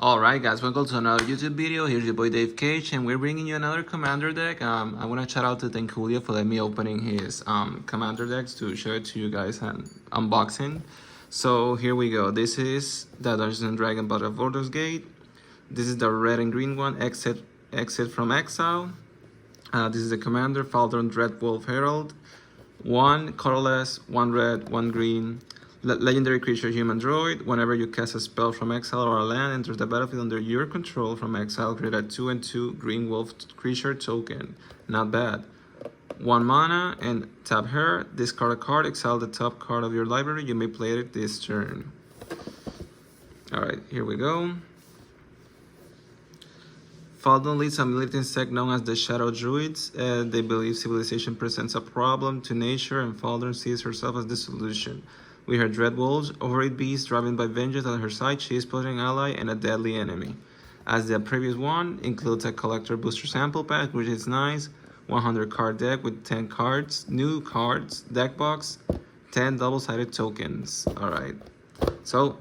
Alright guys, welcome to another YouTube video. Here's your boy Dave Cage and we're bringing you another commander deck. I want to shout out to Julio for letting me opening his commander decks to show it to you guys and unboxing. So here we go. This is the Dungeons & Dragons Battle of Baldur's Gate. This is the red and green one, Exit from Exile. This is the commander, Falcon Dreadwolf Herald. 1 colorless, 1 red, 1 green. Legendary creature, human droid. Whenever you cast a spell from exile or a land enters the battlefield under your control from exile, create a 2/2 green wolf creature token. Not bad. 1 mana and tap her. Discard a card. Exile the top card of your library. You may play it this turn. Alright, here we go. Faldon leads a militant sect known as the Shadow Druids. They believe civilization presents a problem to nature and Faldon sees herself as the solution. With her Dreadwolves, overrated beast driven by vengeance at her side, she is both an ally and a deadly enemy. As the previous one, includes a collector booster sample pack, which is nice, 100 card deck with 10 cards, new cards, deck box, 10 double-sided tokens. Alright, so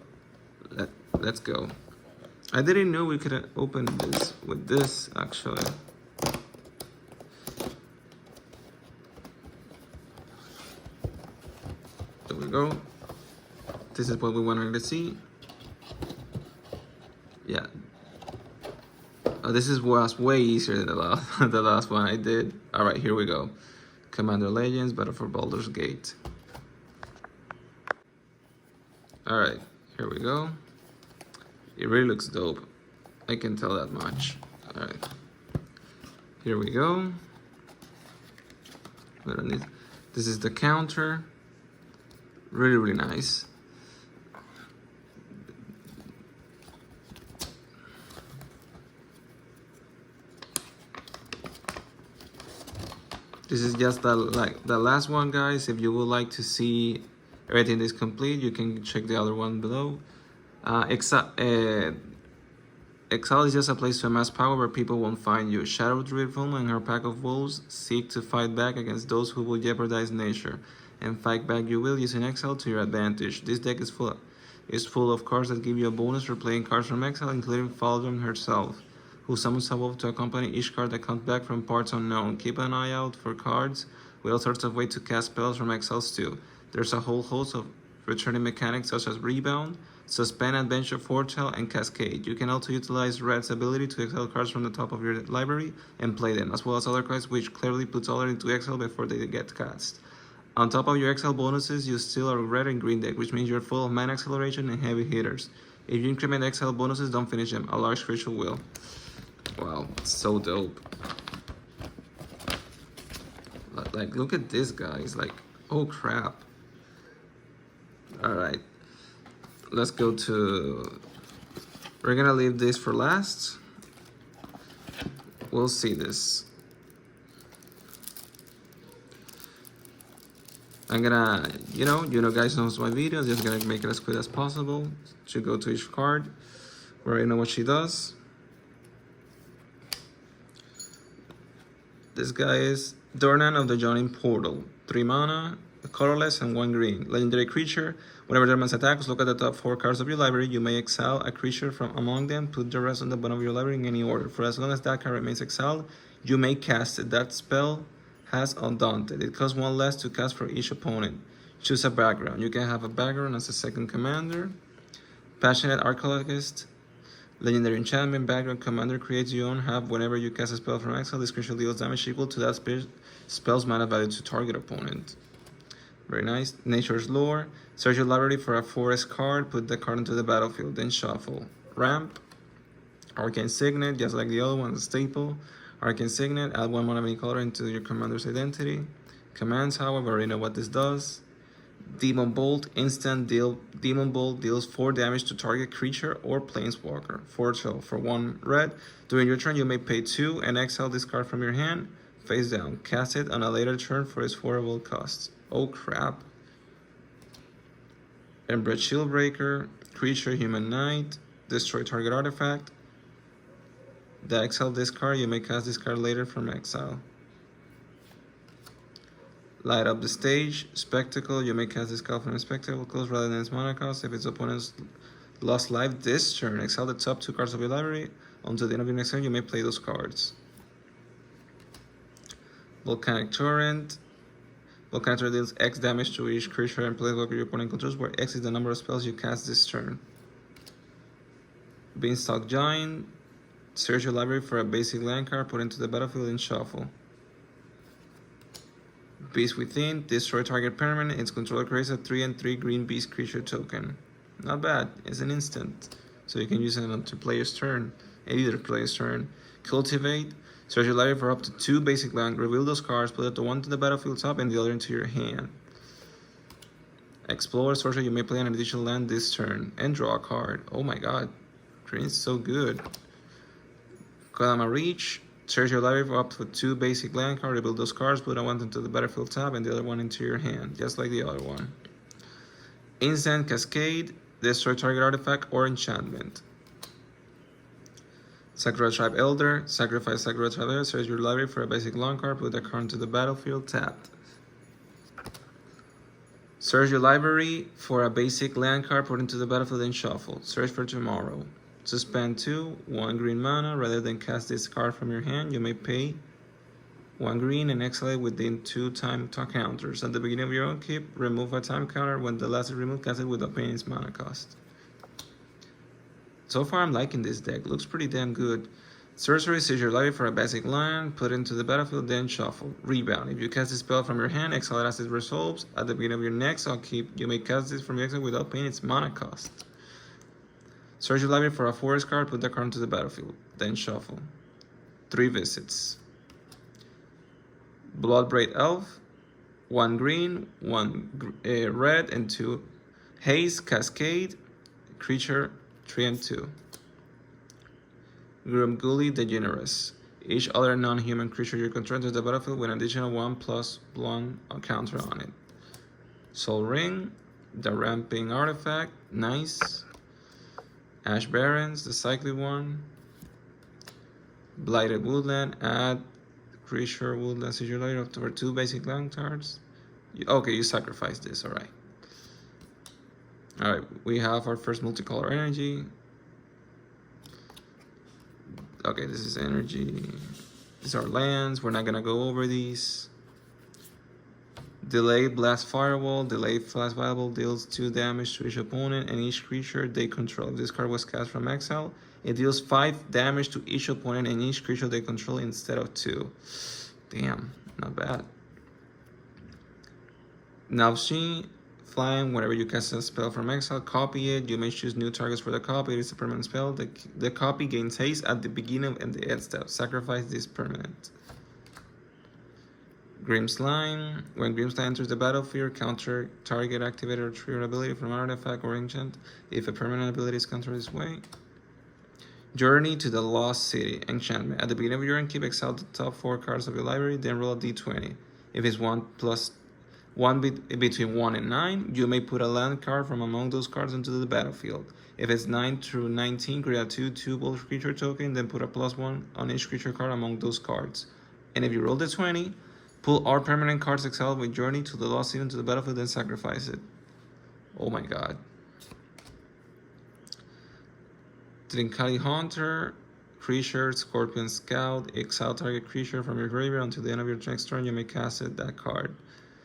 let's go. I didn't know we could open this with this actually. There we go. This is what we wanted to see. Yeah. This was way easier than the last one I did. Alright, here we go. Commander Legends, Battle for Baldur's Gate. Alright, here we go. It really looks dope. I can tell that much. Alright. Here we go. This is the counter. Really nice. This is just the last one, guys. If you would like to see everything is complete, you can check the other one below. Exile is just a place to amass power where people won't find you. Shadow Druid and her pack of wolves seek to fight back against those who will jeopardize nature. And fight back you will using exile to your advantage. This deck is full of cards that give you a bonus for playing cards from exile, including Faldon herself, who summons a wolf to accompany each card that comes back from parts unknown. Keep an eye out for cards with all sorts of ways to cast spells from exiles too. There's a whole host of returning mechanics such as Rebound, Suspend, Adventure, Foretell, and Cascade. You can also utilize Red's ability to exile cards from the top of your library and play them, as well as other cards which clearly puts other into exile before they get cast. On top of your exile bonuses, you still are red and green deck, which means you're full of mana acceleration and heavy hitters. If you increment exile bonuses, don't finish them. A large creature will. Wow, so dope. Like, look at this, guys. Like, oh crap. Alright. Let's go to... We're gonna leave this for last. We'll see this. I'm gonna, you know guys knows my videos, just gonna make it as quick as possible to go to each card. We already know what she does. This guy is Dornan of the Joining Portal. 3 mana, colorless, and 1 green. Legendary creature. Whenever Dorman's attacks, look at the top 4 cards of your library. You may exile a creature from among them. Put the rest on the bottom of your library in any order. For as long as that card remains exiled, you may cast it. That spell has Undaunted. It costs 1 less to cast for each opponent. Choose a background. You can have a background as a second commander. Passionate Archaeologist. Legendary enchantment. Background commander creates your own half whenever you cast a spell from exile. This creature deals damage equal to that spell's mana value to target opponent. Very nice. Nature's Lore. Search your library for a forest card. Put the card into the battlefield. Then shuffle. Ramp. Arcane Signet. Just like the other one, the staple. Arcane Signet, add 1 mana of any color into your commander's identity. Commands, however, already know what this does. Demon Bolt, instant deal. Demon Bolt deals 4 damage to target creature or planeswalker. Foretell for 1 red. During your turn, you may pay 2 and exile this card from your hand, face down. Cast it on a later turn for its 4 cost. Oh crap. Embred Shieldbreaker, creature, human knight, destroy target artifact. The exile this card, you may cast this card later from exile. Light up the stage. Spectacle, you may cast this card from a spectacle close rather than its mana cost. If its opponent's lost life this turn. Exile the top 2 cards of your library. Until the end of your next turn, you may play those cards. Volcanic Torrent. Volcanic Torrent deals X damage to each creature and planeswalker your opponent controls, where X is the number of spells you cast this turn. Beanstalk Giant. Search your library for a basic land card, put into the battlefield and shuffle. Beast Within. Destroy target permanent. Its controller creates a 3/3 green beast creature token. Not bad. It's an instant. So you can use it on 2 player's turn. Either player's turn. Cultivate. Search your library for up to 2 basic land. Reveal those cards. Put the one to the battlefield top and the other into your hand. Explore. Sorcerer. You may play an additional land this turn. And draw a card. Oh my god. Green's so good. Kodama Reach. Search your library for up to 2 basic land cards. Rebuild those cards. Put one into the battlefield top and the other one into your hand. Just like the other one. Instant Cascade. Destroy target artifact or enchantment. Sakura Tribe Elder. Sacrifice Sakura Tribe Elder. Search your library for a basic land card. Put the card into the battlefield tapped. Search your library for a basic land card. Put into the battlefield and shuffle. Search for tomorrow. Suspend 2, 1 green mana. Rather than cast this card from your hand, you may pay 1 green and exile it within 2 time counters. At the beginning of your own keep, remove a time counter. When the last is removed, cast it without paying its mana cost. So far, I'm liking this deck. Looks pretty damn good. Sorcery. Search your library for a basic land. Put it into the battlefield, then shuffle. Rebound. If you cast a spell from your hand, exile it as it resolves. At the beginning of your next upkeep, you may cast this from your exile without paying its mana cost. Search your library for a forest card, put the card into the battlefield, then shuffle. 3 visits. Bloodbraid Elf, 1 green, 1 red, and 2 haze. Cascade, creature 3 and 2. Grimgully the Generous. Each other non-human creature you control enters the battlefield with an additional 1/1 counter on it. Soul Ring, the Ramping Artifact, nice. Ash Barrens, the cyclic one. Blighted Woodland, add creature woodland to your library for 2 basic land cards. Okay, you sacrifice this, alright. Alright, we have our first multicolor energy. Okay, this is energy. These are lands, we're not gonna go over these. Delayed Blast Firewall. Delayed Blast Firewall deals 2 damage to each opponent and each creature they control. If this card was cast from exile, it deals 5 damage to each opponent and each creature they control instead of 2. Damn, not bad. Navshi, flying. Whenever you cast a spell from exile, copy it. You may choose new targets for the copy. It is a permanent spell. The copy gains haste at the beginning and the end step. Sacrifice this permanent. Grimslime. When Grimslime enters the battlefield, counter target activated or trigger ability from an artifact or enchant if a permanent ability is countered this way. Journey to the Lost City. Enchantment. At the beginning of your turn, keep exile the top 4 cards of your library, then roll a d20. If it's 1 between 1 and 9, you may put a land card from among those cards into the battlefield. If it's 9 through 19, create a 2/2 bolt creature token, then put a +1 on each creature card among those cards. And if you roll the 20, pull all permanent cards exiled with Journey to the Lost City into the battlefield, then sacrifice it. Oh my god. Trinkali Hunter, creature, Scorpion Scout, exile target creature from your graveyard until the end of your next turn, you may cast it, that card.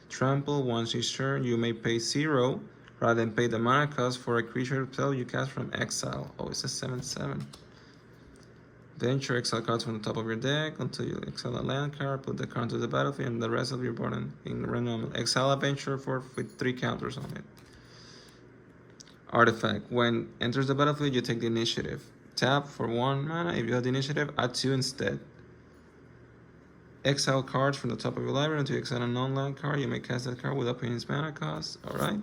Trample, once each turn, you may pay 0 rather than pay the mana cost for a creature spell you cast from exile. Oh, it's a 7/7. Venture, exile cards from the top of your deck until you exile a land card, put the card to the battlefield, and the rest of your opponent in random. Exile a venture with 3 counters on it. Artifact. When enters the battlefield, you take the initiative. Tap for 1 mana. If you have the initiative, add 2 instead. Exile cards from the top of your library until you exile a non-land card. You may cast that card without paying its mana cost. Alright.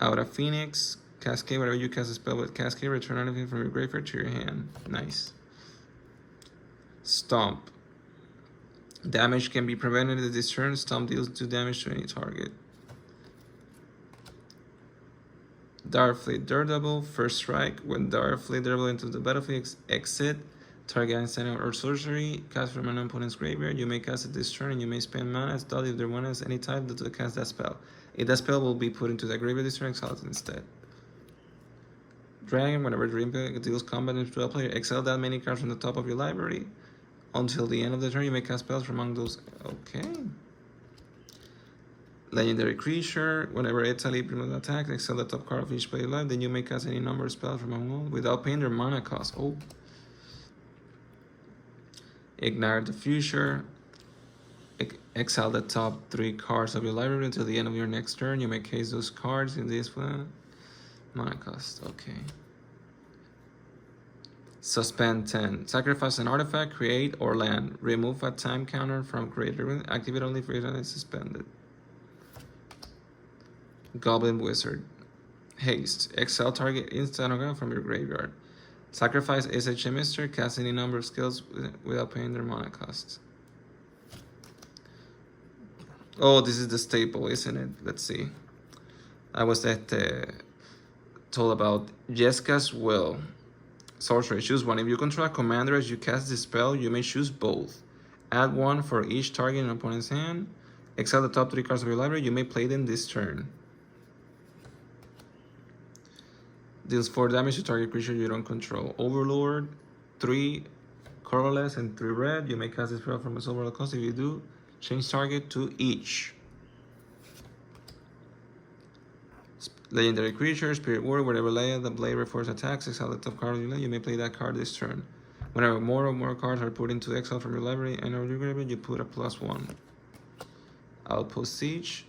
Aura Phoenix. Cascade. Whenever you cast a spell with Cascade, return anything from your graveyard to your hand. Nice. Stomp. Damage can be prevented at this turn. Stomp deals 2 damage to any target. Darkfleet Daredevil. First strike. When Darkfleet Daredevil enters the battlefield, exit. Target instant or sorcery cast from an opponent's graveyard. You may cast it this turn and you may spend mana as dot if there one has any type to cast that spell. If that spell will be put into the graveyard this turn, exile it instead. Dragon, whenever Dream deals combat into a player, exile that many cards from the top of your library. Until the end of the turn, you may cast spells from among those. Okay. Legendary creature, whenever it's a leap attack, exile the top card of each player life, then you may cast any number of spells from among all without paying their mana cost. Oh. Ignite the future. Exile the top 3 cards of your library until the end of your next turn. You may cast those cards in this plan. Mana cost, okay. Suspend 10. Sacrifice an artifact, create, or land. Remove a time counter from creator. Activate only for it and suspended. Goblin Wizard. Haste. Exile target instant from your graveyard. Sacrifice SH Mister. Cast any number of skills without paying their mana costs. Oh, this is the staple, isn't it? Let's see. I was told about Jeska's Will. Sorcery, choose one. If you control a commander as you cast this spell, you may choose both. Add 1 for each target in an opponent's hand. Exile the top 3 cards of your library. You may play them this turn. Deals 4 damage to target creature you don't control. Overlord, 3 colorless and 3 red. You may cast this spell from its overall cost. If you do, change target to each. Legendary creature, Spirit Ward, whatever layer the blade reforce attacks, exile the top card of your library. You may play that card this turn. Whenever more or more cards are put into exile from your library and or your graveyard, you put a +1. Outpost Siege.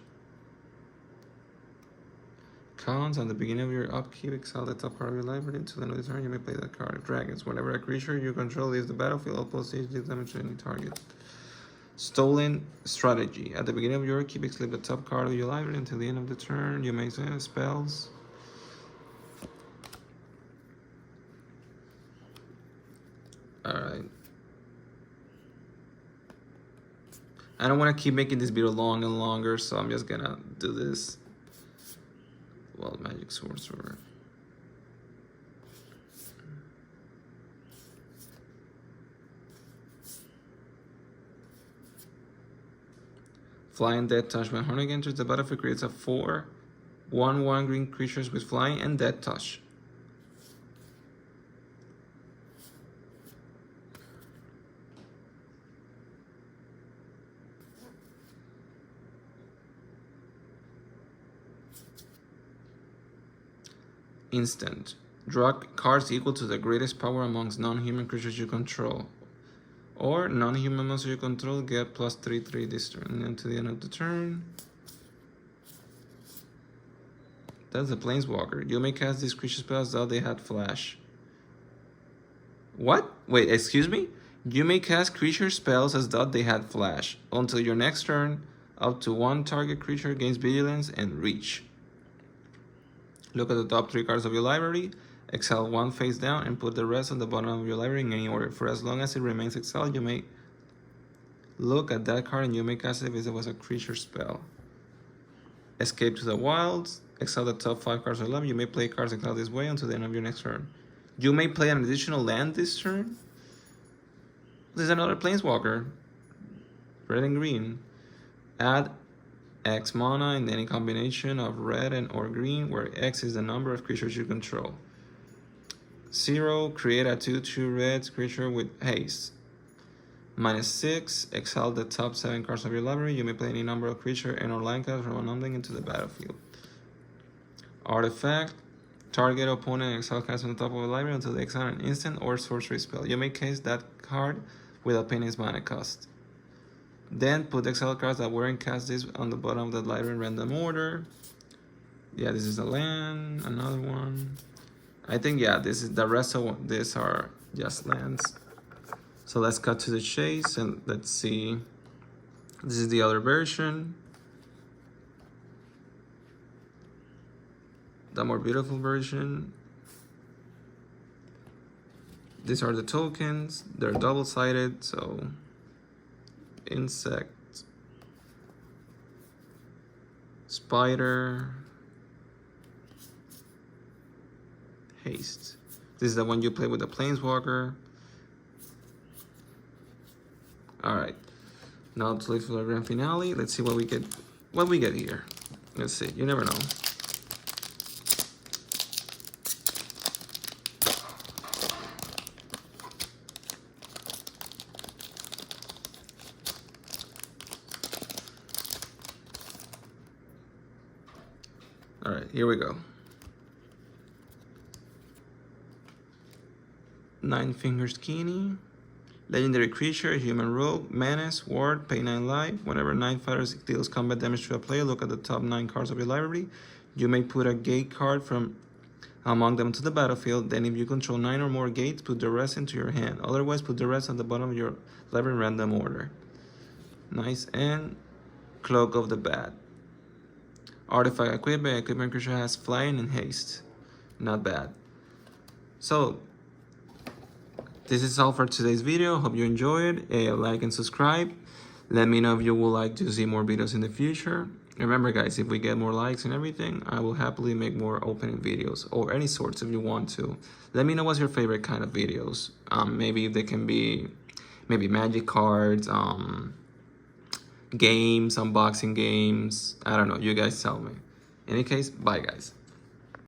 Cons, on the beginning of your upkeep, exile the top card of your library. Until the end of the turn, you may play that card. Dragons, whenever a creature you control leaves the battlefield, Outpost Siege deals damage to any target. Stolen Strategy. At the beginning of your upkeep, flip the top card of your library. Until the end of the turn, you may send spells. Alright. I don't want to keep making this video long and longer, so I'm just gonna do this. Well, Magic Sorcerer. Flying Dead Touch. When Hornig enters the battlefield, creates a 4/1/1 green creatures with Flying and Dead Touch. Instant. Draw cards equal to the greatest power amongst non-human creatures you control. Or non-human monsters you control get +3/3 this turn. And then to the end of the turn. That's a Planeswalker. You may cast these creature spells though they had flash. What? Wait, excuse me? You may cast creature spells as though they had flash. Until your next turn, up to 1 target creature gains vigilance and reach. Look at the top 3 cards of your library. Exile 1 face down and put the rest on the bottom of your library in any order. For as long as it remains exiled, you may look at that card and you may cast it if it was a creature spell. Escape to the Wilds. Exile the top 5 cards of your library. You may play cards exiled this way until the end of your next turn. You may play an additional land this turn. There's another Planeswalker. Red and green. Add X mana in any combination of red and or green, where X is the number of creatures you control. 0, create a 2/2 red creature with haste. -6, exile the top 7 cards of your library. You may play any number of creature and or land cards from an unlink into the battlefield. Artifact, target opponent exile cast on the top of the library until they exile an instant or sorcery spell. You may cast that card without paying its mana cost. Then put the exile cards that weren't cast this on the bottom of the library in random order. Yeah, this is a land, another one. I think, yeah, this is the rest of these are just lands. So let's cut to the chase and let's see. This is the other version. The more beautiful version. These are the tokens. They're double-sided, so insect, spider, haste. This is the one you play with the Planeswalker. Alright. Now to leave for the grand finale. Let's see what we get here. Let's see. You never know. here we go. 9 Fingers Skinny. Legendary creature, human rogue, menace, ward, pay 9 life. Whenever 9 fighters deals combat damage to a player, look at the top 9 cards of your library. You may put a gate card from among them to the battlefield. Then if you control 9 or more gates, put the rest into your hand. Otherwise, put the rest at the bottom of your library in random order. Nice. And Cloak of the Bat. Artifact equipment. Equipment creature has flying and haste. Not bad. So, this is all for today's video. Hope you enjoyed. Like and subscribe. Let me know if you would like to see more videos in the future. Remember guys, if we get more likes and everything, I will happily make more opening videos or any sorts if you want to. Let me know what's your favorite kind of videos. Maybe they can be magic cards, games, unboxing games. I don't know, you guys tell me. In any case, bye guys.